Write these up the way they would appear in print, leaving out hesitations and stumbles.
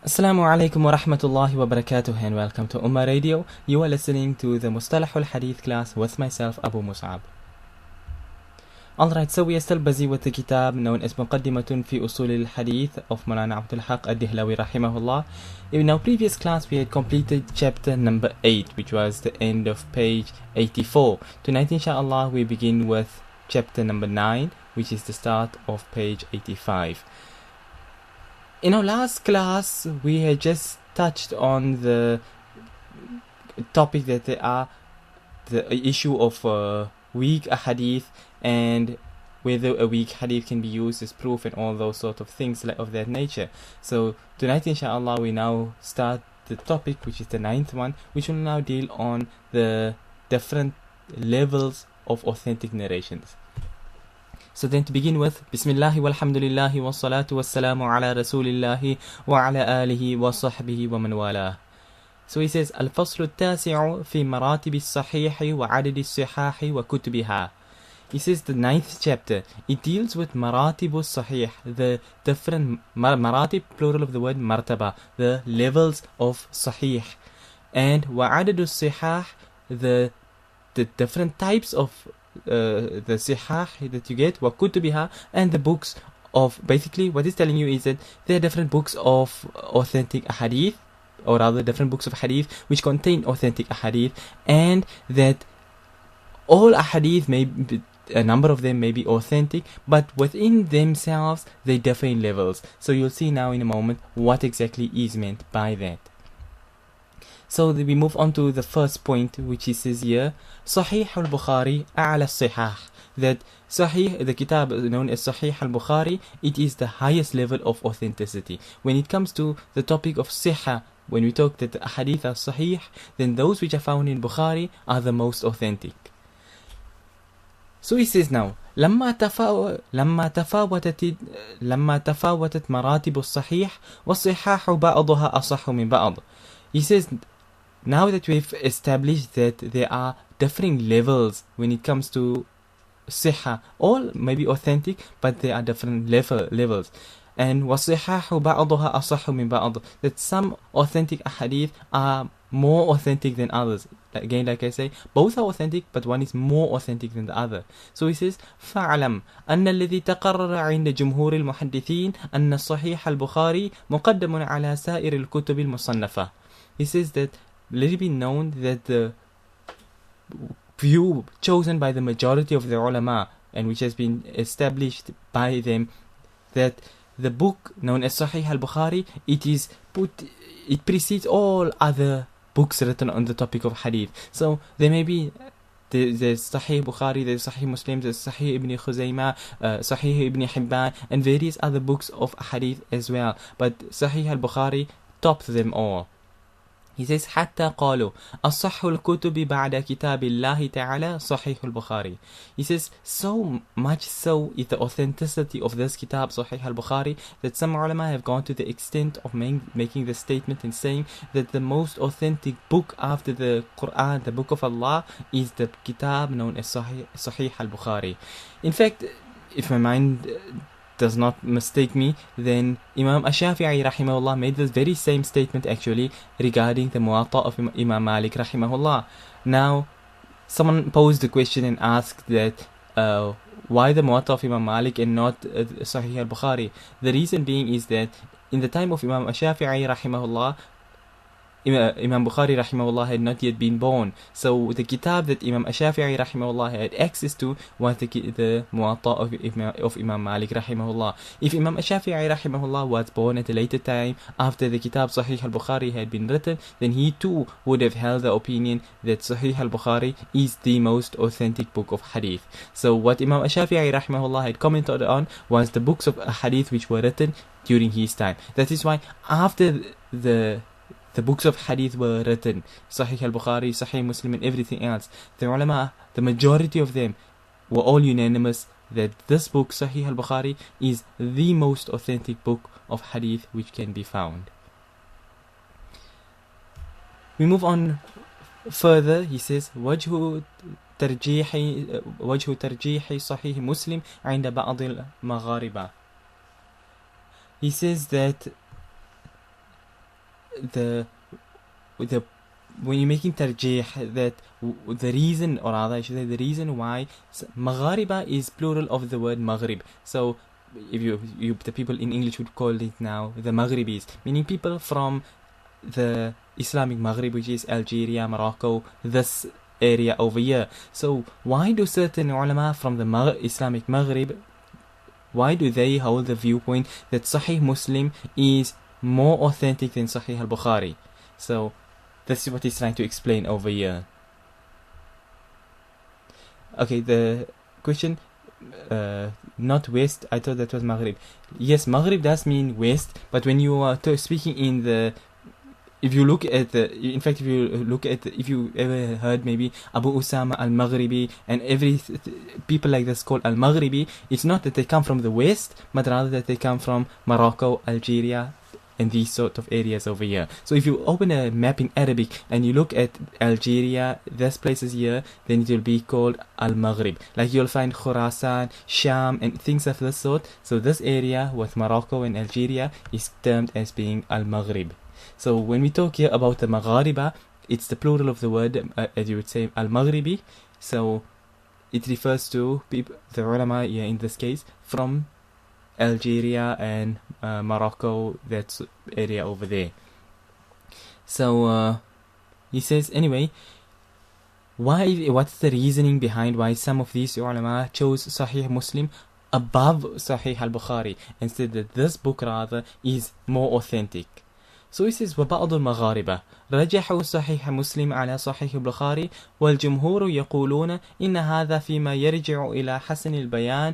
Assalamu alaikum wa rahmatullahi wa barakatuh and welcome to Ummah Radio. You are listening to the Mustalahul Hadeeth class with myself, Abu Mus'ab. Alright, so we are still busy with the kitab known as Muqaddimatun fi Usul al-Hadith of Maulana Abdul Haq ad-Dihlawi rahimahullah. In our previous class we had completed chapter number 8, which was the end of page 84. Tonight inshallah we begin with chapter number 9, which is the start of page 85. In our last class, we had just touched on the topic that there are the issue of weak hadith and whether a weak hadith can be used as proof and all those sort of things of that nature. So tonight, inshallah, we now start the topic, which is the 9th one, which will now deal on the different levels of authentic narrations. So then to begin with, Bismillahi walhamdulillahi wassalatu wassalamu ala rasulillahi wa ala alihi wa sahbihi wa man walah. So he says, Al-Faslu al-Tasi'u fi maratibi al-Sahihi wa adadi al-Sihahi wa kutubiha. He says the 9th chapter, it deals with maratibu al-Sahih, the different, maratib, plural of the word martaba, the levels of Sahih. And wa adadu al-Sihah, the different types of the sihah that you get, wa kutubiha, and the books of, basically what it's telling you is that there are different books of authentic hadith, or rather different books of hadith which contain authentic hadith, and that all hadith may be, a number of them may be authentic, but within themselves they differ in levels. So you'll see now in a moment what exactly is meant by that. So we move on to the first point, which he says here, Sahih al-Bukhari a'la sihah. That Sahih, the kitab known as Sahih al-Bukhari, it is the highest level of authenticity. When it comes to the topic of sihah, when we talk that the hadith are sahih, then those which are found in Bukhari are the most authentic. So he says now, لما تفاوتت مراتب الصحيح والصحاح بعضها أصح من بعض. He says, now that we've established that there are differing levels when it comes to sihha, all may be authentic, but there are different levels. And وَالصِّحَّاحُ بَعْضُهَا أَصَحُّ مِنْ بَعْضٍ, that some authentic hadith are more authentic than others. Again, like I say, both are authentic, but one is more authentic than the other. So he says, فَعْلَمْ أَنَّ الَّذِي تَقَرَّرَ عِنْدَ جُمْهُورِ الْمُحَدِّثِينَ أَنَّ الصَّحِيحَ الْبُخَارِي مُقَدَّمٌ عَلَى سَائِرِ الْكُتُبِ الْمُصَنَّفَةِ. He says that let it be known that the view chosen by the majority of the ulama, and which has been established by them, that the book known as Sahih al-Bukhari, it precedes all other books written on the topic of hadith. So there may be there's Sahih Bukhari, there's Sahih Muslim, there's Sahih Ibn Khuzaymah, Sahih Ibn Hibban, and various other books of hadith as well. But Sahih al-Bukhari tops them all. He says, حتى قالوا أصح الكتب بعد كتاب الله تعالى صحيح البخاري. He says, so much so is the authenticity of this kitab, Sahih al-Bukhari, that some ulama have gone to the extent of making the statement and saying that the most authentic book after the Quran, the book of Allah, is the kitab known as Sahih al-Bukhari. In fact, if my mind does not mistake me, then Imam Ash-Shafi'i rahimahullah made this very same statement actually regarding the Muwatta of Imam Malik rahimahullah. Now, someone posed the question and asked that why the Muwatta of Imam Malik and not Sahih al-Bukhari? The reason being is that in the time of Imam Ash-Shafi'i rahimahullah, Imam Bukhari rahimahullah had not yet been born. So the kitab that Imam Ash-Shafi'i rahimahullah had access to was the Muwatta of Imam Malik rahimahullah. If Imam Ash-Shafi'i rahimahullah was born at a later time after the kitab Sahih al-Bukhari had been written, then he too would have held the opinion that Sahih al-Bukhari is the most authentic book of hadith. So what Imam Ash-Shafi'i rahimahullah had commented on was the books of hadith which were written during his time. That is why after the books of hadith were written, Sahih al-Bukhari, Sahih Muslim and everything else, the ulama, the majority of them were all unanimous that this book, Sahih al-Bukhari, is the most authentic book of hadith which can be found. We move on further. He says, وجه ترجيح صحيح مسلم عند بعض المغاربة. He says that the when you're making tarjih, that the reason, or rather I should say the reason why Maghariba is plural of the word Maghrib. So if you the people in English would call it now the Maghribis, meaning people from the Islamic Maghrib, which is Algeria, Morocco, this area over here. So why do certain ulama from the Islamic Maghrib, why do they hold the viewpoint that Sahih Muslim is more authentic than Sahih al-Bukhari? So this is what he's trying to explain over here. Okay, the question, not west, I thought that was Maghrib. Yes, Maghrib does mean west, but when you are speaking in the, if you look at the, in fact, if you ever heard maybe Abu Usama al-Maghribi and people like this called al-Maghribi, it's not that they come from the west, but rather that they come from Morocco, Algeria, and these sort of areas over here. So if you open a map in Arabic and you look at Algeria, these places here, then it will be called Al-Maghrib. Like you'll find Khurasan, Sham, and things of this sort. So this area with Morocco and Algeria is termed as being Al-Maghrib. So when we talk here about the Maghariba, it's the plural of the word, as you would say, Al-Maghribi. So it refers to people, the ulama here in this case, from Algeria and Morocco, that area over there. So he says, anyway, what's the reasoning behind why some of these ulama chose Sahih Muslim above Sahih al-Bukhari and said that this book rather is more authentic? So he says, وبعض المغاربة رجحوا صحيح مسلم على صحيح البخاري والجمهور يقولون إن هذا فيما يرجع إلى حسن البيان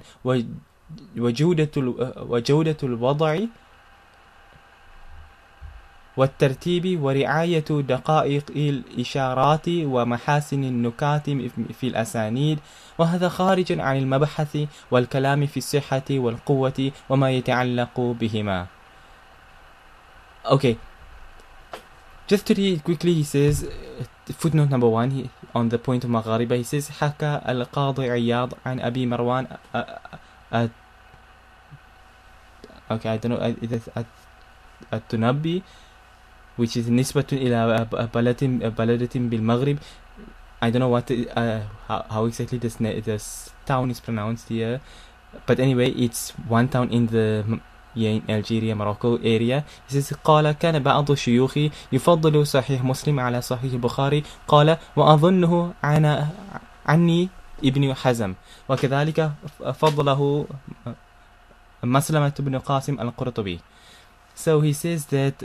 وجودة الوضع والترتيب ورعاية دقائق الإشارات ومحاسن النكات في الأسانيد، وهذا خارج عن المبحث والكلام في الصحة والقوة وما يتعلق بهما. Okay, just to read quickly, he says, footnote number 1, on the point of Maghariba, he says, حكى القاضي عياض عن أبي مروان okay, I don't know, التنبي, which is نسبة إلى بلدة بالمغرب. I don't know what how exactly this town is pronounced here, but anyway, it's one town in the in Algeria, Morocco area. He says, قال كان بعض الشيوخ يفضل صحيح مسلم على صحيح البخاري، قال وأظنه عني ابن حزم، وكذلك فضله مسلمة بن قاسم القرطبي. So he says that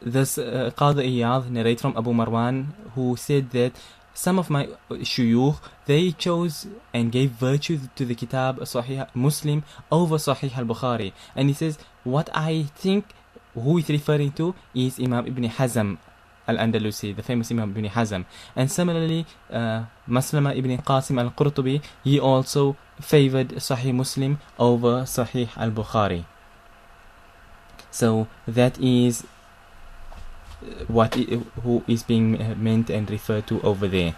this Qadi Iyad narrate from Abu Marwan, who said that some of my shuyukh, they chose and gave virtue to the kitab Sahih Muslim over Sahih al-Bukhari. And he says, what I think who is referring to is Imam Ibn Hazm al-Andalusi, the famous Imam Ibn Hazm. And similarly, Maslama Ibn Qasim al-Qurtubi, he also favored Sahih Muslim over Sahih al-Bukhari. So that is who is being meant and referred to over there.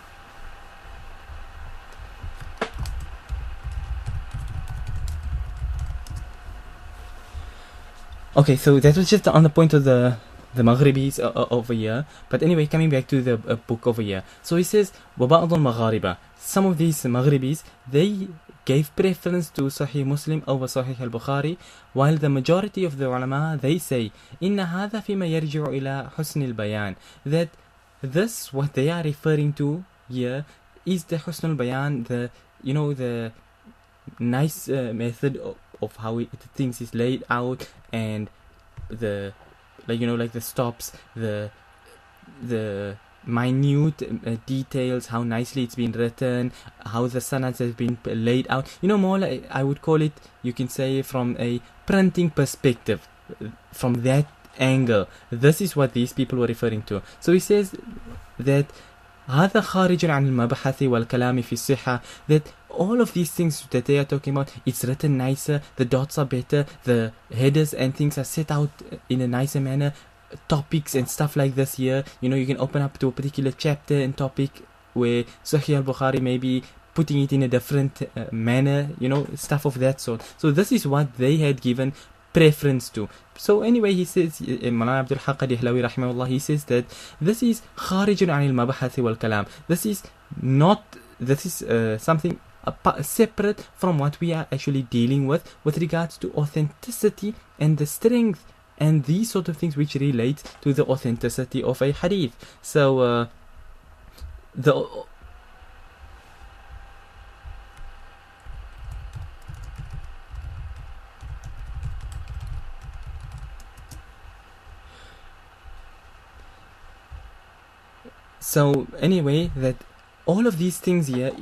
Okay, so that was just on the point of the Maghribis over here. But anyway, coming back to the book over here. So he says, وَبَعْضُ الْمَغَارِبَةِ, some of these Maghribis, they gave preference to Sahih Muslim over Sahih al-Bukhari, while the majority of the ulama, they say, إِنَّ هَذَا فِيمَا يَرْجِعُ إِلَى حُسْنِ الْبَيَانِ, that this, what they are referring to here, is the Husn al-Bayan, the, the nice method of how the things is laid out, and the, like the stops, the minute details, how nicely it's been written, how the sanads has been laid out, more like, I would call it, you can say, from a printing perspective, from that angle. This is what these people were referring to. So he says that هذا خارج عن المبحث والكلام في الصحة, that all of these things that they are talking about, it's written nicer, the dots are better, the headers and things are set out in a nicer manner, topics and stuff like this here, you can open up to a particular chapter and topic where Sahih al-Bukhari may be putting it in a different manner, stuff of that sort. So this is what they had given preference to. So anyway, he says, Malana Abdul Haq Ad-Dihlawi rahimahullah, he says that this is kharijun anil mabahathi wal kalam. This is something separate from what we are actually dealing with regards to authenticity and the strength and these sort of things which relate to the authenticity of a hadith. So So anyway, that all of these things here,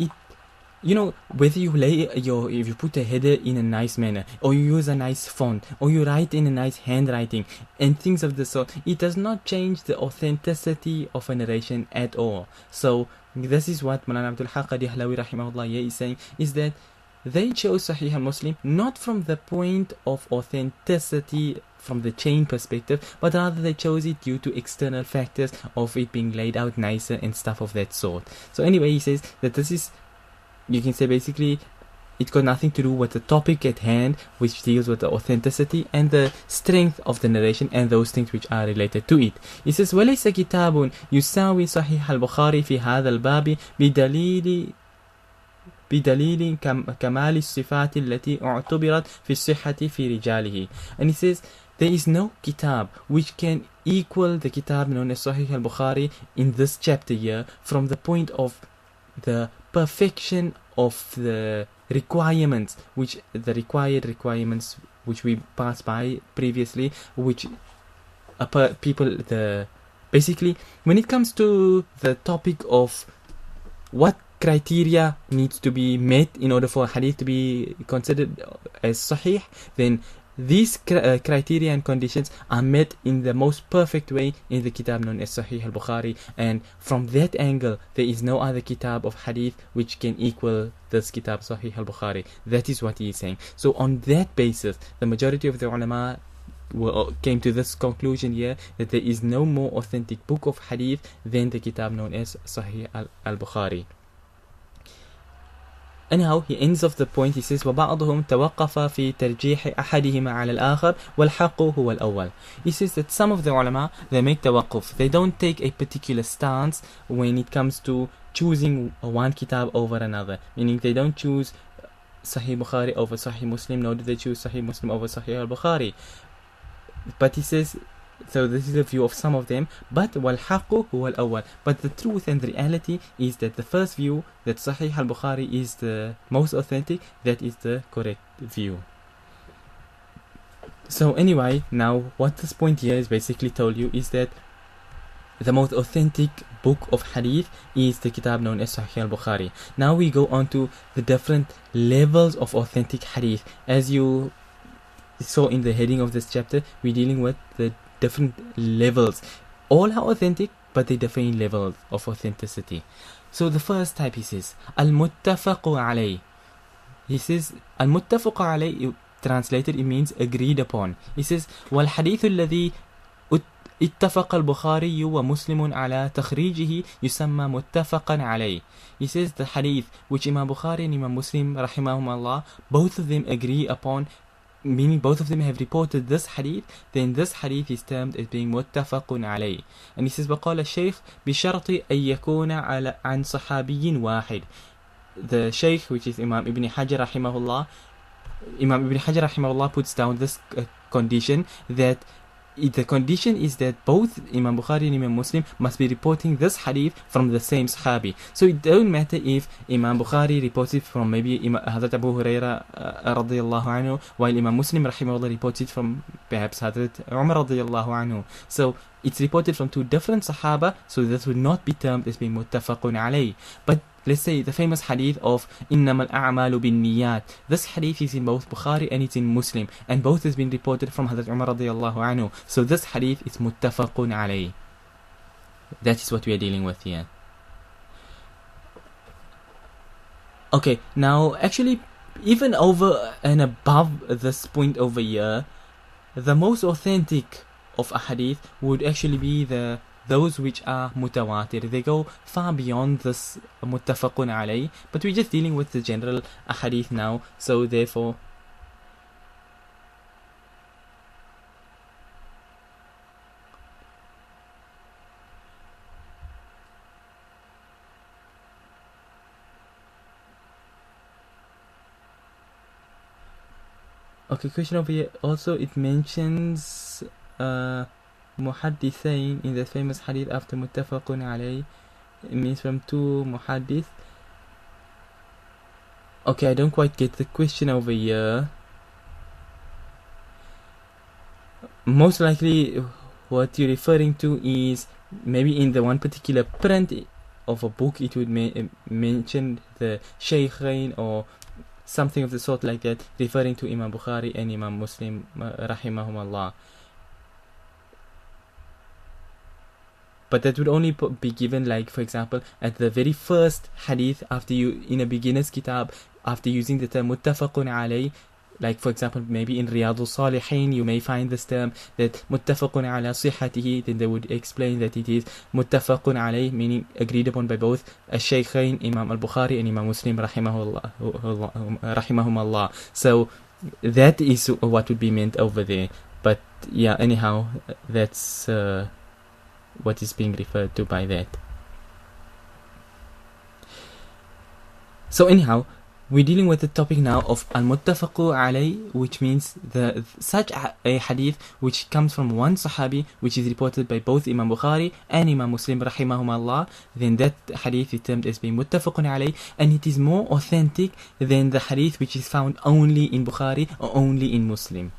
whether you if you put a header in a nice manner, or you use a nice font, or you write in a nice handwriting, and things of the sort, it does not change the authenticity of a narration at all. So this is what Malana Abdul Haq Ad-Dihlawi rahimahullah is saying, is that they chose Sahih al-Muslim not from the point of authenticity from the chain perspective, but rather they chose it due to external factors of it being laid out nicer and stuff of that sort. So anyway, he says that this is, you can say basically, it's got nothing to do with the topic at hand, which deals with the authenticity and the strength of the narration and those things which are related to it. He says, وَلَيْسَ كِتَابٌ يُسَاوِي صَحِيحَ الْبُخَارِ فِي هَذَا الْبَابِ بدليل كمال الصفات التي اعتبرت في الصحة في رجاله. And he says, there is no kitab which can equal the kitab known as Sahih al-Bukhari in this chapter here, from the point of the perfection of the requirements, required requirements which we passed by previously, which basically when it comes to the topic of what criteria needs to be met in order for a hadith to be considered as sahih, then these criteria and conditions are met in the most perfect way in the kitab known as Sahih al-Bukhari, and from that angle there is no other kitab of hadith which can equal this kitab Sahih al-Bukhari. That is what he is saying. So on that basis, the majority of the ulama came to this conclusion here, that there is no more authentic book of hadith than the kitab known as Sahih al-Bukhari. Anyhow, he ends off the point, he says, وَبَعْضُهُمْ تَوَقَّفَ فِي تَرْجِيحِ أَحَدِهِمَا عَلَى الْآخَرِ وَالْحَقُّ هُوَ الْأَوَّلِ. He says that some of the ulama, they make tawaqquf. They don't take a particular stance when it comes to choosing one kitab over another. Meaning they don't choose Sahih Bukhari over Sahih Muslim, nor do they choose Sahih Muslim over Sahih al-Bukhari. But he says, so this is the view of some of them, but وَالْحَقُّ هُوَ الْأَوَّلِ. But the truth and the reality is that the first view, that Sahih al-Bukhari is the most authentic, that is the correct view. So anyway, now what this point here is basically told you is that the most authentic book of hadith is the kitab known as Sahih al-Bukhari. Now we go on to the different levels of authentic hadith. As you saw in the heading of this chapter, we're dealing with the different levels. All are authentic, but they differ in levels of authenticity. So the first type, he says, al-muttafaq alayh. He says, al-muttafaq alayh, translated, it means agreed upon. He says, wal-hadith alladhi اتفق البخاري ومسلم على تخريجه يسمى متفقا عليه. He says the hadith which Imam Bukhari and Imam Muslim rahimahumullah, both of them agree upon, meaning both of them have reported this hadith, then this hadith is termed as being متفق عليه. And he says وقال الشيخ بشرط أن يكون على عن صحابي واحد. The Shaykh, which is Imam Ibn Hajar rahimahullah, Imam Ibn Hajar rahimahullah puts down this condition, that the condition is that both Imam Bukhari and Imam Muslim must be reporting this hadith from the same Sahabi. So it don't matter if Imam Bukhari reports it from maybe Hazrat Abu Huraira radiyallahu anhu, while Imam Muslim rahimahullah reports it from perhaps Hazrat Umar radiyallahu anhu. So it's reported from two different Sahaba, so this would not be termed as being muttafaqun alayh. But let's say the famous hadith of إِنَّمَا الْأَعْمَالُ بِالنِّيَّاتِ. This hadith is in both Bukhari and it's in Muslim, and both has been reported from Hazrat Umar radiyallahu anhu. So this hadith is muttafaqun alayh. That is what we are dealing with here. Okay, now actually, even over and above this point over here, the most authentic of a hadith would actually be those which are mutawatir. They go far beyond this muttafaqun alayh, but we're just dealing with the general hadith now, so therefore Okay, question over here. Also, it mentions muhaddithain in the famous hadith after muttafaqun alayh. It means from two muhaddith. Okay, I don't quite get the question over here. Most likely, what you're referring to is maybe in the one particular print of a book, it would mention the Shaykhain or something of the sort like that, referring to Imam Bukhari and Imam Muslim, rahimahumullah. But that would only be given, like, for example, at the very first hadith after you, in a beginner's kitab, after using the term muttafaqun alayh. Like, for example, maybe in Riyadul Salihin, you may find this term that muttafaqun ala sihatihi, then they would explain that it is muttafaqun alayh, meaning agreed upon by both al-Shaykhain, Imam al-Bukhari and Imam Muslim, rahimahumullah. So, that is what would be meant over there. But, yeah, anyhow, that's what is being referred to by that. So, anyhow, we're dealing with the topic now of al-muttafaqu alayh, which means such a hadith which comes from one sahabi, which is reported by both Imam Bukhari and Imam Muslim rahimahumullah. Then that hadith is termed as being muttafaqun alayh, and it is more authentic than the hadith which is found only in Bukhari or only in Muslim.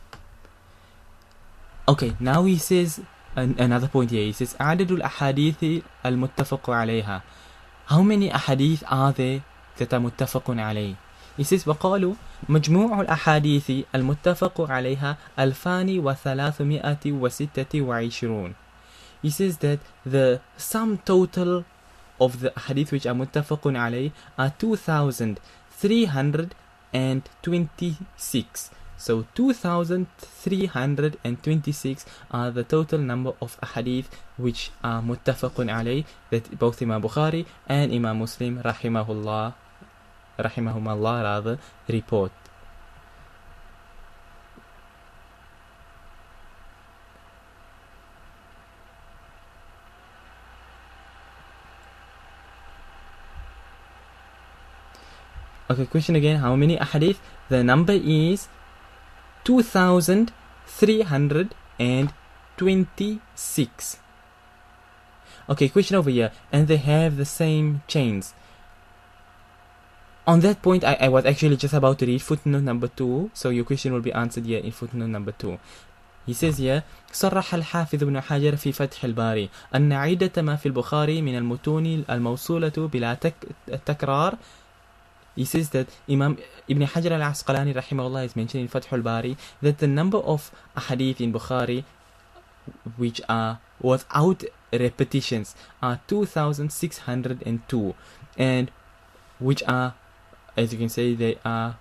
Okay, now he says another point here. He says adadul ahadithi al-muttafaqu alayha. How many ahadith are there that are muttafaqun alayh? He says وقالوا مجموع الأحاديث المتفق عليها 2326. He says that the sum total of the hadith which are muttafaqun alayh are 2326. So 2326 are the total number of hadith which are muttafaqun alayh, that both Imam Bukhari and Imam Muslim rahimahumullah report. Okay, question again. How many ahadith? The number is 2326. Okay, question over here. And they have the same chains. On that point, I was actually just about to read footnote number 2, so your question will be answered here in footnote number 2. He says here, صرح الحافظ ابن حجر في فتح الباري أن عدة ما في البخاري من المتون الموصولة بلا تكرار. He says that Imam Ibn Hajar al-Asqalani rahimahullah is mentioned in Fath al-Bari that the number of hadith in Bukhari which are without repetitions are 2602, and which are, as you can say, they are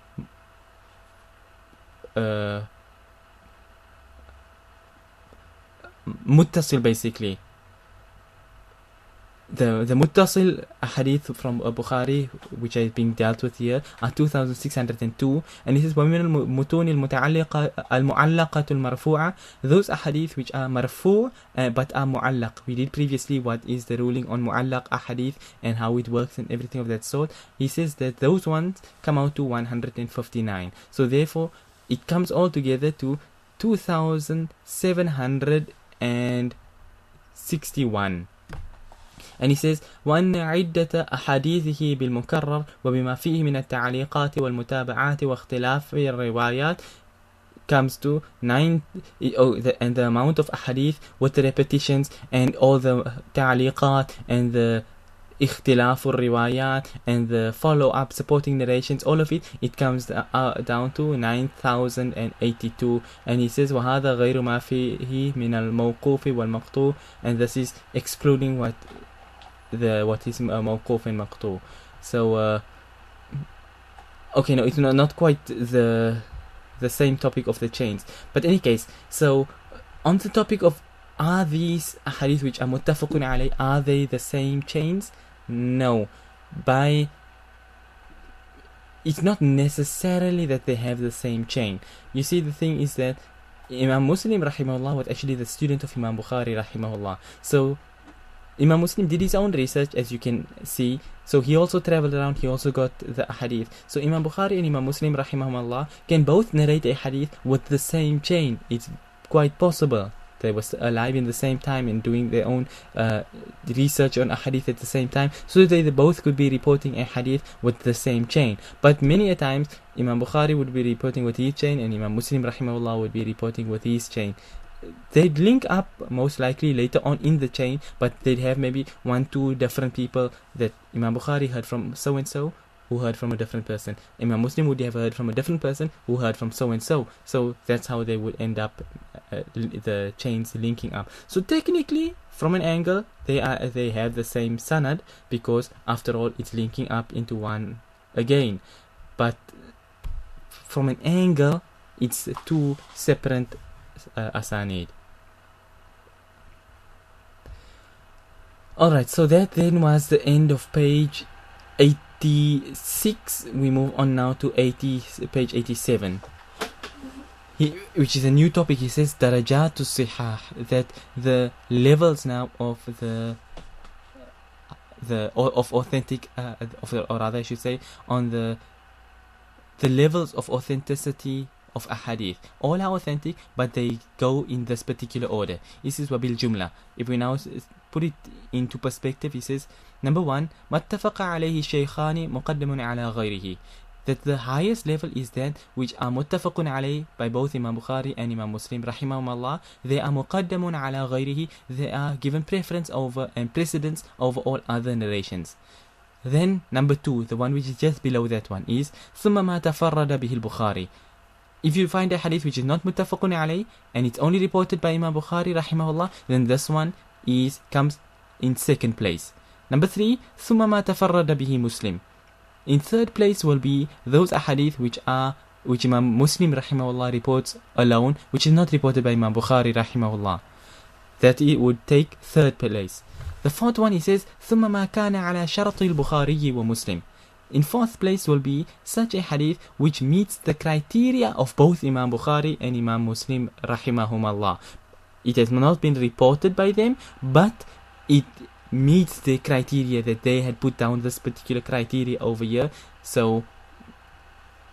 muttasil basically. The muttasil hadith from Bukhari, which is being dealt with here, are 2602, and this is وَمِنَ الْمُتُونِ الْمُعَلَّقَةُ الْمَرْفُوعَةُ. Those ahadith which are marfu' but are mu'allaq. We did previously what is the ruling on mu'allaq ahadith and how it works and everything of that sort. He says that those ones come out to 159. So therefore, it comes all together to 2761. And he says وأن عدة أحاديثه بالمكرر وبما فيه من التعليقات والمتابعات واختلاف الروايات comes to 9, and the amount of ahadith with the repetitions and all the ta'liqat and the اختلاف الروايات and the follow-up supporting narrations, all of it, it comes down to 9082. And he says وهذا غير ما فيه من الموقوف والمقطوع, and this is excluding what is mawquf and maqtu. So okay, no, it's not quite the same topic of the chains, but in any case, so on the topic of are these hadith which are muttafaqun alayh, are they the same chains? No, it's not necessarily that they have the same chain. You see, the thing is that Imam Muslim rahimahullah was actually the student of Imam Bukhari rahimahullah. So Imam Muslim did his own research, as you can see. So he also traveled around, he also got the hadith. So Imam Bukhari and Imam Muslim rahimahumullah can both narrate a hadith with the same chain. It's quite possible. They were alive in the same time and doing their own research on a hadith at the same time, so they both could be reporting a hadith with the same chain. But many a times Imam Bukhari would be reporting with his chain and Imam Muslim rahimahullah would be reporting with his chain. They'd link up most likely later on in the chain, but they'd have maybe 1-2 different people that Imam Bukhari heard from so and so, who heard from a different person. Imam Muslim would have heard from a different person who heard from so and so. So that's how they would end up the chains linking up. So technically, from an angle, they have the same sanad, because after all, it's linking up into one again. But from an angle, it's two separate asanid. Alright, so that then was the end of page 86. We move on now to page 87. Which is a new topic. He says Darajatu Sihah, that the levels now of of authentic or rather I should say on the levels of authenticity of a hadith. All are authentic, but they go in this particular order. This is wabil jumla. If we now put it into perspective, he says, number 1, mattafaqa alayhi shaykhani muqaddamun ala ghayrihi, that the highest level is that which are muttafaqun alayhi by both Imam Bukhari and Imam Muslim rahimahumullah. They are muqaddamun ala ghayrihi, they are given preference over and precedence over all other narrations. Then number 2, the one which is just below that one, is ثم ما تفرد به البخاري. If you find a hadith which is not muttafaqun alayhi and it's only reported by Imam Bukhari rahimahullah, then this one comes in second place. Number 3, ثم ما تفرد به مسلم. In third place will be those ahadith which Imam Muslim rahimahullah reports alone, which is not reported by Imam Bukhari rahimahullah. That it would take third place. The fourth one, he says ثم ما كان على شرط البخاري ومسلم. In fourth place will be such a hadith which meets the criteria of both Imam Bukhari and Imam Muslim rahimahumallah. It has not been reported by them, but it meets the criteria that they had put down, this particular criteria over here. So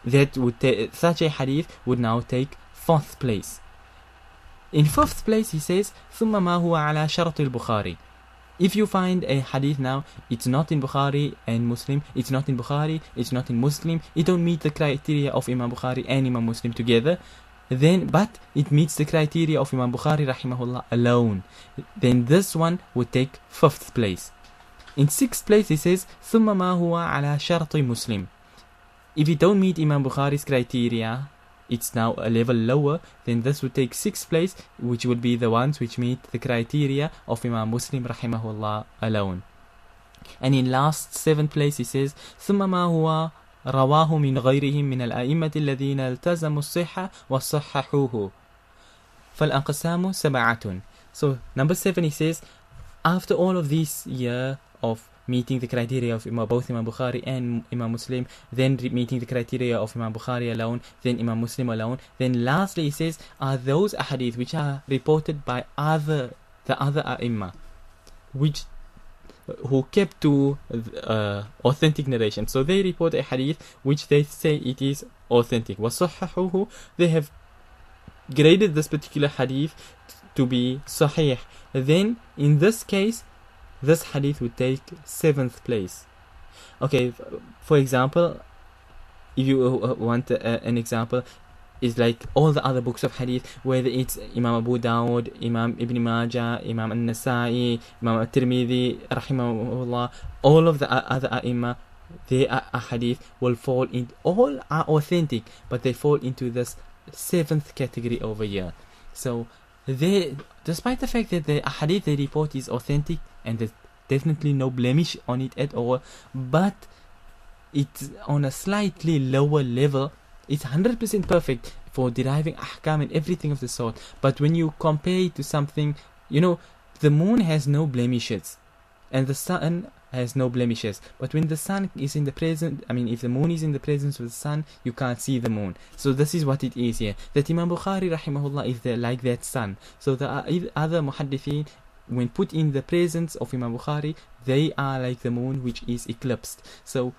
that would such a hadith would now take fourth place. In fifth place, he says ثم ما هو على شرط البخاري. If you find a hadith now, it's not in Bukhari and Muslim, it's not in Bukhari, it's not in Muslim, it don't meet the criteria of Imam Bukhari and Imam Muslim together, then but it meets the criteria of Imam Bukhari rahimahullah alone, then this one would take fifth place. In sixth place, he says ثم ما هو على شرط مسلم. If it don't meet Imam Bukhari's criteria, it's now a level lower, then this would take sixth place, which would be the ones which meet the criteria of Imam Muslim rahimahullah alone. And in last seventh place, he says ثم ما هو رواه من غيرهم من الأئمة الذين التزموا الصحة وصححوه فالأقسام سبعة. So number 7, he says, after all of this year of meeting the criteria of both Imam Bukhari and Imam Muslim, then meeting the criteria of Imam Bukhari alone, then Imam Muslim alone, then lastly he says are those ahadith which are reported by the other ai who kept to authentic narration. So they report a hadith which they say it is authentic. وَصَحَّحُوهُ, they have graded this particular hadith to be sahih. Then in this case, this hadith would take 7th place. Okay, for example, if you want an example, is like all the other books of hadith, whether it's Imam Abu Dawud, Imam Ibn Majah, Imam An-Nasa'i, Imam At-Tirmidhi, rahimahullah, all of the other ai, their hadith will fall in, all are authentic, but they fall into this 7th category over here. So they, despite the fact that the hadith they report is authentic and there's definitely no blemish on it at all, but it's on a slightly lower level. It's 100% perfect for deriving ahkam and everything of the sort. But when you compare it to something, the moon has no blemishes and the sun has no blemishes. But when the sun is in the presence, if the moon is in the presence of the sun, you can't see the moon. So this is what it is here. That Imam Bukhari rahimahullah is like that sun. So the other muhaddithin when put in the presence of Imam Bukhari, they are like the moon which is eclipsed. So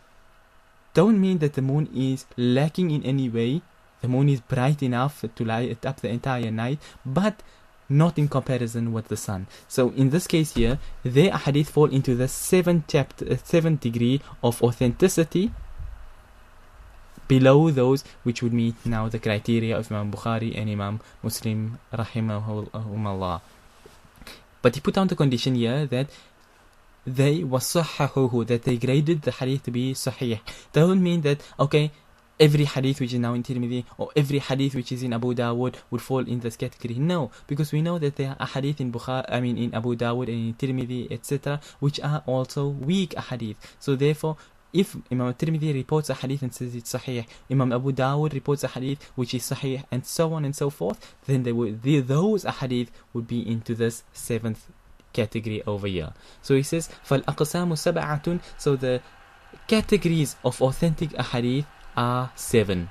don't mean that the moon is lacking in any way. The moon is bright enough to light up the entire night, but not in comparison with the sun. So in this case here, their hadith fall into the seventh degree of authenticity, below those which would meet now the criteria of Imam Bukhari and Imam Muslim rahimahumullah. But he put down the condition here that they wasahhahuhu, that they graded the hadith to be sahih. That would mean that, okay, every hadith which is now in Tirmidhi or every hadith which is in Abu Dawud would fall in this category. No, because we know that there are hadith in in Abu Dawud and in Tirmidhi, etc., which are also weak hadith. So therefore, if Imam Tirmidhi reports a hadith and says it's sahih, Imam Abu Dawud reports a hadith which is sahih, and so on and so forth, then those hadith would be into this seventh category over here. So he says, فَالْأَقْسَامُ سَبْعَةٌ. So the categories of authentic hadith are 7.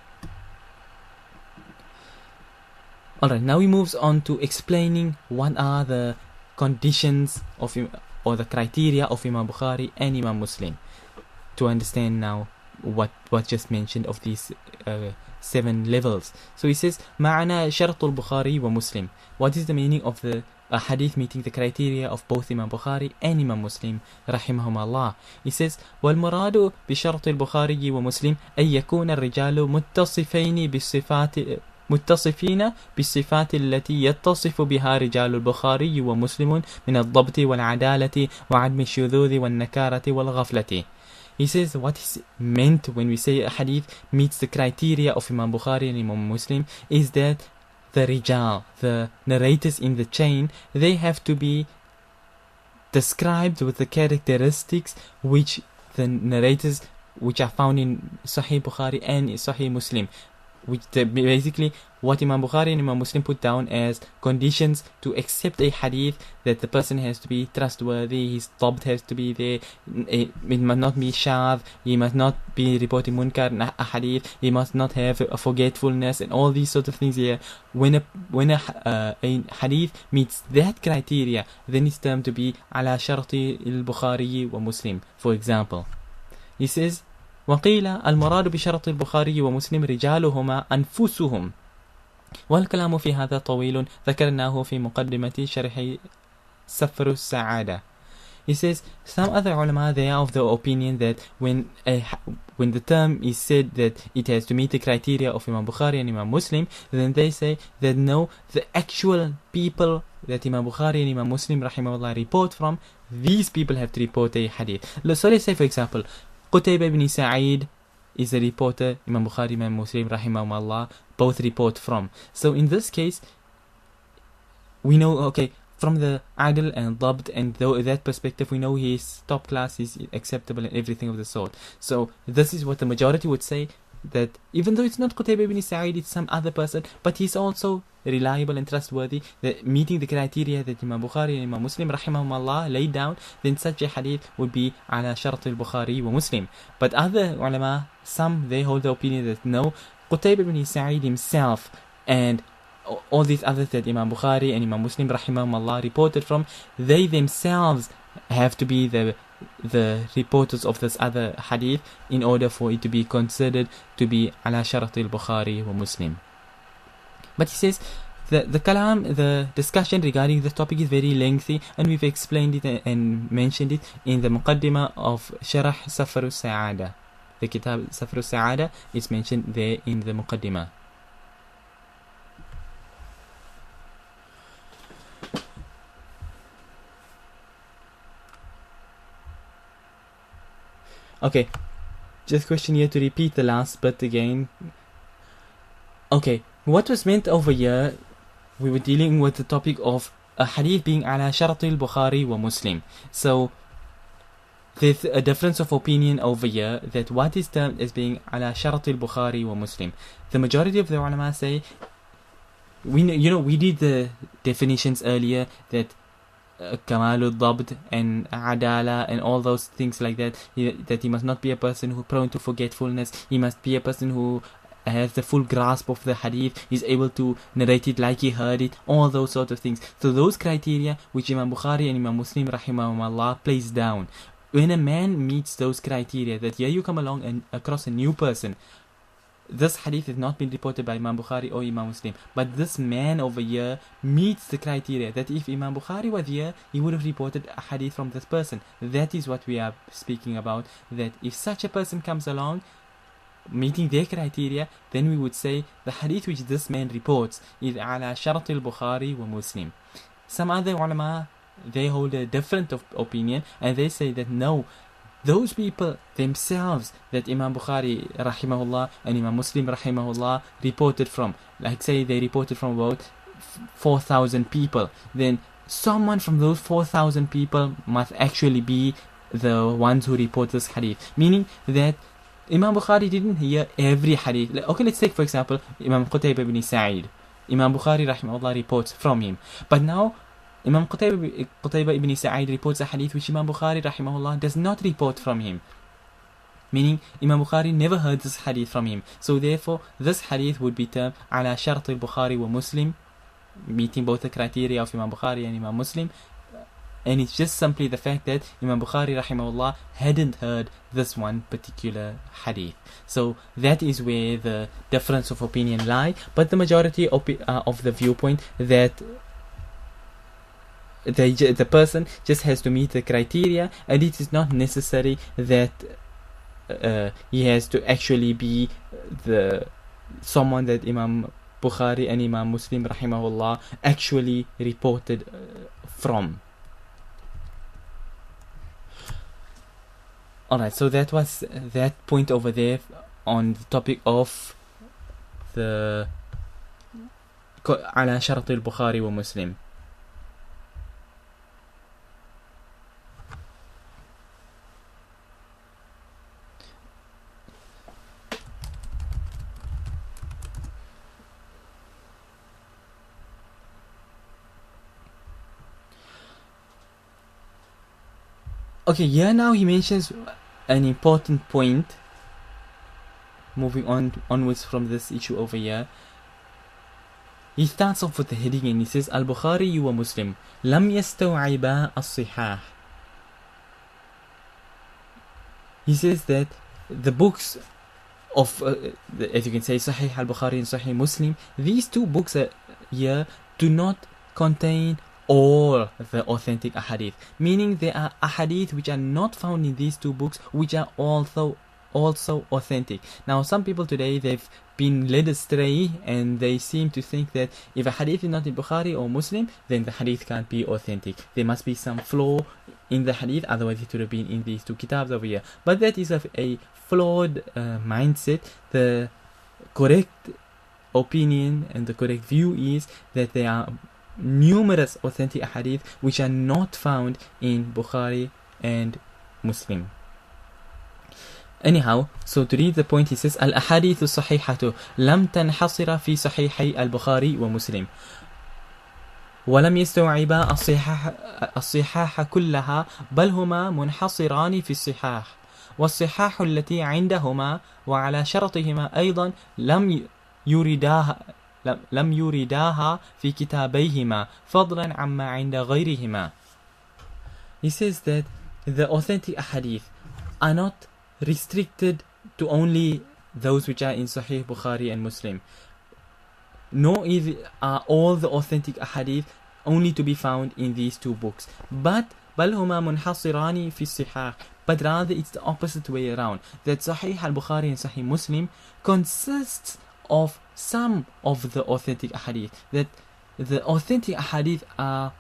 Alright, now he moves on to explaining what are the conditions of or the criteria of Imam Bukhari and Imam Muslim, to understand now what just mentioned of these 7 levels. So he says, معنى شرط البخاري ومسلم. What is the meaning of the hadith meeting the criteria of both Imam Bukhari and Imam Muslim rahimahumullah? He says, والمراد بشرط البخاري ومسلم أن يكون الرجال متصفين بالصفات التي يتصف بها رجال البخاري ومسلم من الضبط والعدالة وعدم الشذوذ والنكارة والغفلة. He says what is meant when we say a hadith meets the criteria of Imam Bukhari and Imam Muslim is that the rijal, the narrators in the chain, they have to be described with the characteristics which the narrators which are found in Sahih Bukhari and Sahih Muslim, which basically what Imam Bukhari and Imam Muslim put down as conditions to accept a hadith, that the person has to be trustworthy, his dhabt has to be there, it must not be shadh, he must not be reporting munkar a hadith, he must not have a forgetfulness, and all these sort of things here. When a hadith meets that criteria, then it's termed to be ala sharti al-Bukhari wa Muslim. For example, he says, وقيل المراد بشرط البخاري ومسلم رجالهما أنفسهم، والكلام في هذا طويل ذكرناه في مقدمة شرح سفر السعادة. He says some other ulama, they are of the opinion that when the term is said that it has to meet the criteria of Imam Bukhari and Imam Muslim, then they say that no, the actual people that Imam Bukhari and Imam Muslim rahimahullah report from, these people have to report a hadith. So let's say for example, Qutayba ibn Sa'id is a reporter, Imam Bukhari, Imam Muslim rahimahumullah both report from. So in this case, we know, okay, from the adl and dhabt and that perspective, we know his top class is acceptable and everything of the sort. So this is what the majority would say, that even though it's not Qutayba ibn Sa'id, it's some other person, but he's also reliable and trustworthy, that meeting the criteria that Imam Bukhari and Imam Muslim rahimahumullah laid down, then such a hadith would be ala shart al-Bukhari wa Muslim. But other ulama, some they hold the opinion that no, Qutayba ibn Sa'id himself and all these others that Imam Bukhari and Imam Muslim rahimahumullah reported from, they themselves have to be the reporters of this other hadith in order for it to be considered to be ala shart al-Bukhari wa Muslim. But he says the kalam, the discussion regarding this topic is very lengthy, and we've explained it and mentioned it in the muqaddimah of Sharh Safar al-Sa'ada. The kitab Safar al-Sa'ada is mentioned there in the muqaddimah. Okay, just question here to repeat the last bit again. Okay, what was meant over here, we were dealing with the topic of a hadith being ala shart al-Bukhari wa Muslim. So there's a difference of opinion over here that what is termed as being ala shart al-Bukhari wa Muslim. The majority of the ulama say, we did the definitions earlier, that Kamalul Dhabt and Adala and all those things like that, that he must not be a person who prone to forgetfulness, he must be a person who has the full grasp of the hadith, is able to narrate it like he heard it, all those sort of things. So those criteria which Imam Bukhari and Imam Muslim rahimahumullah placed down. When a man meets those criteria, that here you come along and across a new person, this hadith has not been reported by Imam Bukhari or Imam Muslim, but this man over here meets the criteria that if Imam Bukhari was here, he would have reported a hadith from this person. That is what we are speaking about, that if such a person comes along meeting their criteria, then we would say the hadith which this man reports is ala shart al-Bukhari wa Muslim. Some other ulama, they hold a different opinion, and they say that no, those people themselves that Imam Bukhari rahimahullah and Imam Muslim rahimahullah reported from, like say they reported from about 4,000 people, then someone from those 4,000 people must actually be the ones who report this hadith. Meaning that Imam Bukhari didn't hear every hadith. Okay, let's take for example Imam Qutayba ibn Sa'id. Imam Bukhari rahimahullah reports from him, but now Imam Qutayba ibn Sa'id reports a hadith which Imam Bukhari rahimahullah does not report from him. Meaning Imam Bukhari never heard this hadith from him. So therefore this hadith would be termed ala shart al-Bukhari wa Muslim, meeting both the criteria of Imam Bukhari and Imam Muslim. And it's just simply the fact that Imam Bukhari rahimahullah hadn't heard this one particular hadith. So that is where the difference of opinion lie. But the majority of the viewpoint that the person just has to meet the criteria, and it is not necessary that he has to actually be the someone that Imam Bukhari and Imam Muslim rahimahullah actually reported from. Alright, so that was that point over there on the topic of the ala shart al-Bukhari wa Muslim. Okay, here now he mentions an important point. Moving onwards from this issue over here, he starts off with the heading and he says Al-Bukhari wa Muslim lam yastaw'iba as-sihah. He says that the books of as you can say Sahih al-Bukhari and Sahih Muslim, these two books here do not contain all the authentic ahadith, meaning there are ahadith which are not found in these two books which are also authentic. Now some people today, they've been led astray and they seem to think that if a hadith is not in Bukhari or Muslim, then the hadith can't be authentic. There must be some flaw in the hadith, otherwise it would have been in these two kitabs over here. But that is a flawed mindset. The correct opinion and the correct view is that there are numerous authentic hadith which are not found in Bukhari and Muslim. Anyhow, so to read the point, he says al-ahadith as-sahihatu lam tanhasira fi sahihi al-Bukhari wa Muslim ولم يستوعبا الصحاح كلها بل هما منحصران في الصحاح والصحاح التي عندهما وعلى شرطهما أيضا لم يرداها في كتابيهما فضلا عما عند غيرهما. He says that the authentic ahadith are not restricted to only those which are in Sahih Bukhari and Muslim, nor are all the authentic ahadith only to be found in these two books, but بل هما منحصران في الصحاح, but rather it's the opposite way around, that Sahih al-Bukhari and Sahih Muslim consists of some of the authentic ahadith, that the authentic ahadith are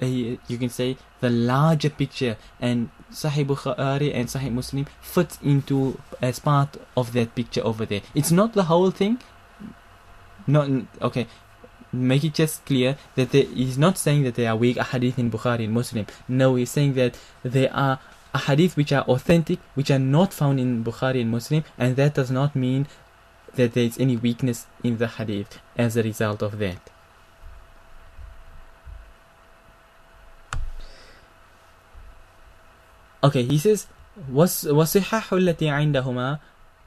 you can say the larger picture, and Sahih Bukhari and Sahih Muslim fits into as part of that picture over there. It's not the whole thing. Not okay. Make it just clear that he's not saying that there are weak ahadith in Bukhari and Muslim. No, he's saying that there are ahadith which are authentic, which are not found in Bukhari and Muslim, and that does not mean that there is any weakness in the hadith as a result of that. Okay, he says وَالصِّحَّاحُ الَّتِي عِنْدَهُمَا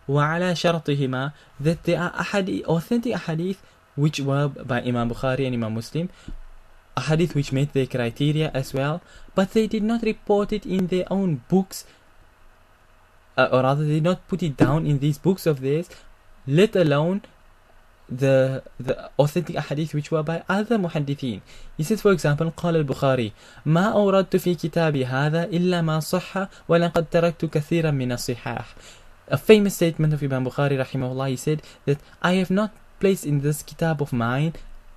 وعلى شرطهما, that there are authentic ahadith which were by Imam Bukhari and Imam Muslim, ahadith which met their criteria as well, but they did not report it in their own books, or rather they did not put it down in these books of theirs, let alone the authentic ahadith which were by other muhaddithin. He says, for example, قال البخاري ما أوردت في كتابي هذا إلا ما صح ولقد تركت كثيرا من الصحاح. A famous statement of Imam Bukhari rahimahullah, he said that I have not placed in this kitab of mine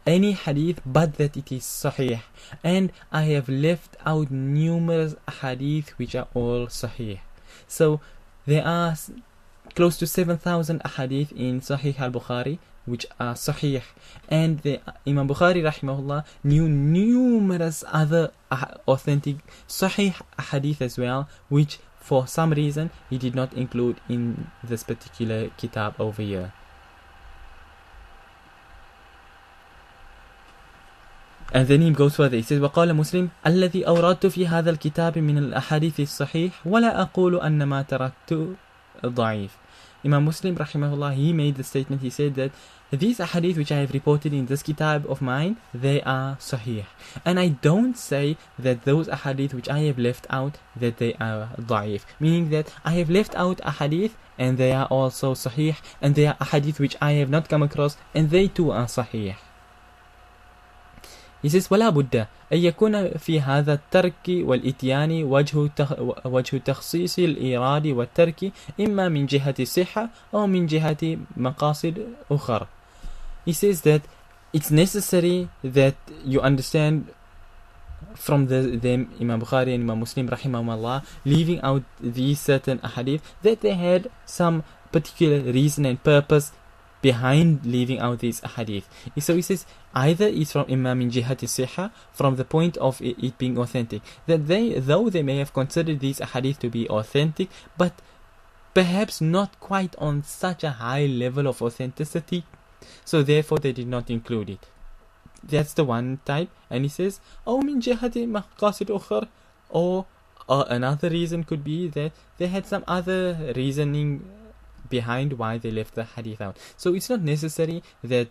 any hadith but that it is sahih, and I have left out numerous hadith which are all sahih. So there are close to 7,000 hadith in Sahih al-Bukhari which are sahih, and the Imam Bukhari rahimahullah knew numerous other authentic sahih hadith as well, which for some reason he did not include in this particular kitab over here. And then he goes further, he says وقال مسلم الذي أوردت في هذا الكتاب من الأحاديث الصحيح ولا أقول أن ما تركت ضعيف. Imam Muslim rahimahullah, he made the statement, he said that these ahadith which I have reported in this kitab of mine, they are sahih, and I don't say that those ahadith which I have left out that they are da'if, meaning that I have left out ahadith and they are also sahih, and they are ahadith which I have not come across and they too are sahih. He says ولا بد أن يكون في هذا الترك والإتيان وجه تخصيص الإيراد والترك إما من جهة الصحة أو من جهة مقاصد أخرى. He says that it's necessary that you understand from them Imam Bukhari and Imam Muslim rahimahumullah leaving out these certain ahadith that they had some particular reason and purpose behind leaving out these ahadith. So he says either it's from Imam min jihati siha, from the point of it being authentic, that though they may have considered these ahadith to be authentic, but perhaps not quite on such a high level of authenticity, so therefore they did not include it. That's the one type. And he says أو من جهة مقاصد أخرى, or another reason could be that they had some other reasoning behind why they left the hadith out. So it's not necessary that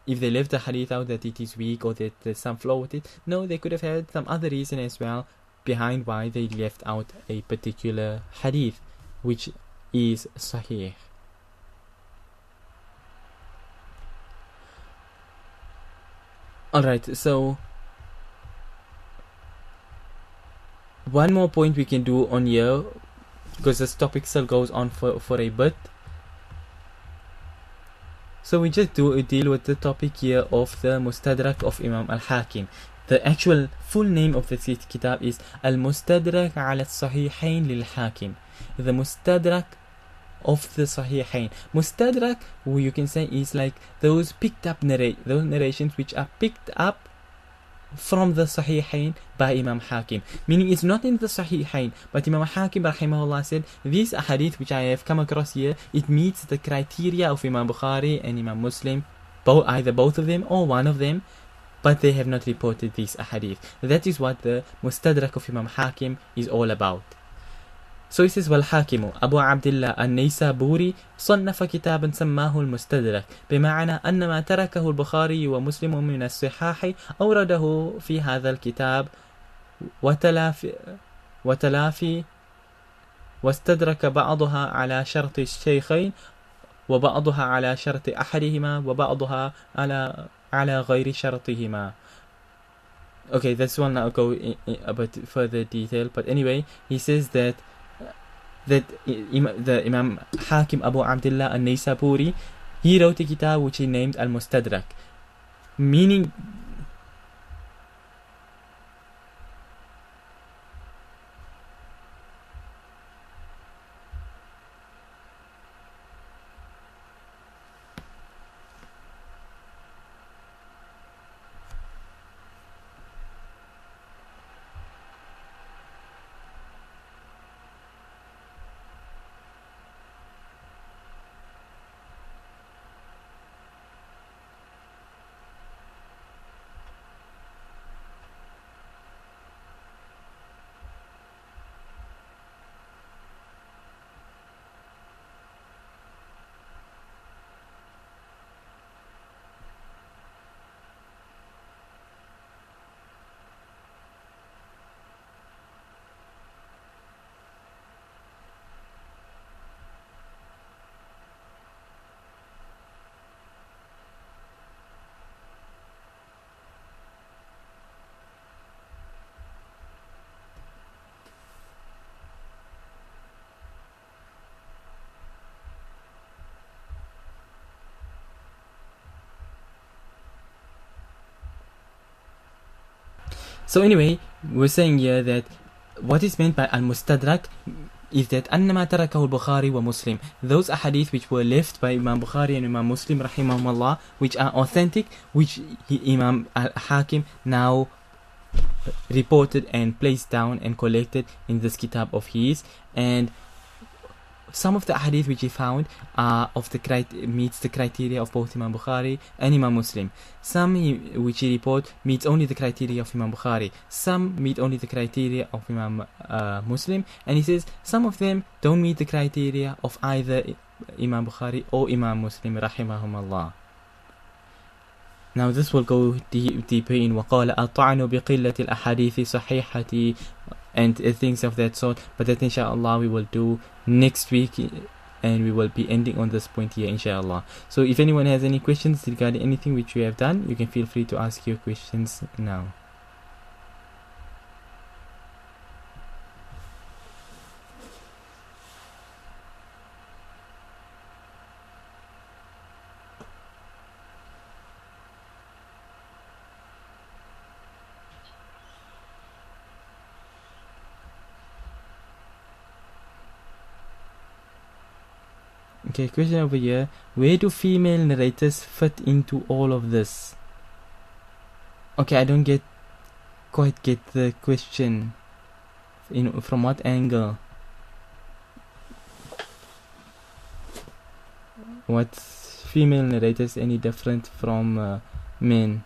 if they left the hadith out that it is weak or that there's some flaw with it. No, they could have had some other reason as well behind why they left out a particular hadith which is sahih. Alright, so one more point we can do on here, because this topic still goes on for a bit. So we just deal with the topic here of the Mustadrak of Imam al-Hakim. The actual full name of this kitab is Al-Mustadrak ala al-Sahihain lil-Hakim. The Mustadrak of the Sahihain. Mustadrak, you can say, is like those picked up those narrations which are picked up from the Sahihain by Imam Hakim, meaning it's not in the Sahihain, but Imam Hakim rahimahullah said these ahadith which I have come across here, it meets the criteria of Imam Bukhari and Imam Muslim, either both of them or one of them, but they have not reported these ahadith. That is what the Mustadrak of Imam Hakim is all about. So he says والحاكم أبو عبد الله النيسابوري صنف كتابا سماه المستدرك بمعنى أن ما تركه البخاري ومسلم من الصحاح أورده في هذا الكتاب وتلافي واستدرك بعضها على شرط الشيخين وبعضها على شرط أحدهما وبعضها على غير شرطهما. Okay, this one I'll go in a bit further detail, but anyway, he says that the Imam Hakim Abu Abdullah al-Naysaburi, he wrote a kitab which he named Al-Mustadrak, meaning So anyway, we're saying here that what is meant by al-mustadrak is that أنما تركه البخاري ومسلم, those ahadith which were left by Imam Bukhari and Imam Muslim rahimahumullah, which are authentic, which Imam al-Hakim now reported and placed down and collected in this kitab of his. And some of the hadith which he found are of the meets the criteria of both Imam Bukhari and Imam Muslim. Some which he report meets only the criteria of Imam Bukhari. Some meet only the criteria of Imam Muslim. And he says some of them don't meet the criteria of either Imam Bukhari or Imam Muslim rahimahumullah. Now this will go deeper in وَقَالَ أَطَعْنُ بِقِلَّةِ الْأَحَادِيثِ صَحِيحَةِ and things of that sort, but that inshallah we will do next week, and we will be ending on this point here inshallah. So if anyone has any questions regarding anything which we have done, you can feel free to ask your questions now. Okay, question over here. Where do female narrators fit into all of this? Okay, I don't quite get the question. From what angle? What female narrators any different from men?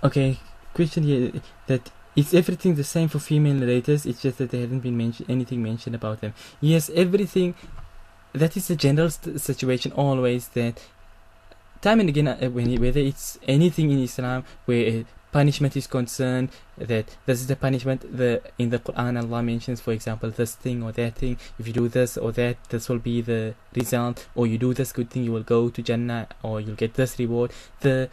Okay, question here that is everything the same for female narrators? It's just that there hasn't been anything mentioned about them. Yes, everything. That is the general situation always, that time and again, whether it's anything in Islam where punishment is concerned, that this is the punishment. In the Quran Allah mentions, for example, this thing or that thing. If you do this or that, this will be the result. Or you do this good thing, you will go to Jannah, or you'll get this reward. The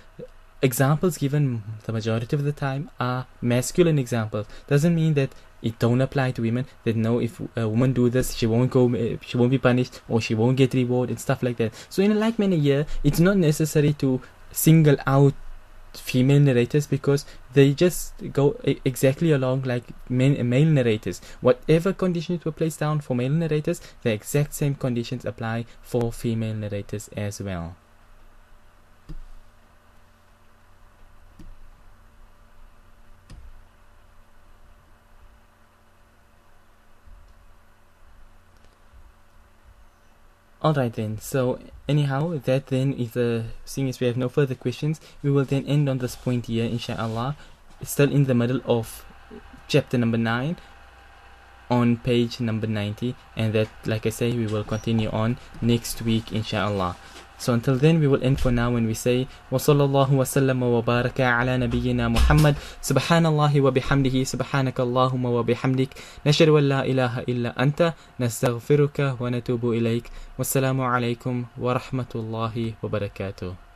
examples given the majority of the time are masculine examples. Doesn't mean that it don't apply to women, that no, if a woman do this, she won't be punished, or she won't get reward and stuff like that. So in a like manner here, it's not necessary to single out female narrators, because they just go exactly along like male narrators. Whatever conditions were placed down for male narrators, the exact same conditions apply for female narrators as well. Alright then, so anyhow, that then is seeing as we have no further questions, we will then end on this point here inshallah, still in the middle of chapter number 9 on page number 90, and that, like I say, we will continue on next week inshallah. So until then, we will end for now when we say وصلى الله وسلم وبارك على نبينا محمد سبحان الله وبحمده سبحانك اللهم وبحمدك نشهد أن لا إله إلا أنت نستغفرك ونتوب إليك والسلام عليكم ورحمة الله وبركاته.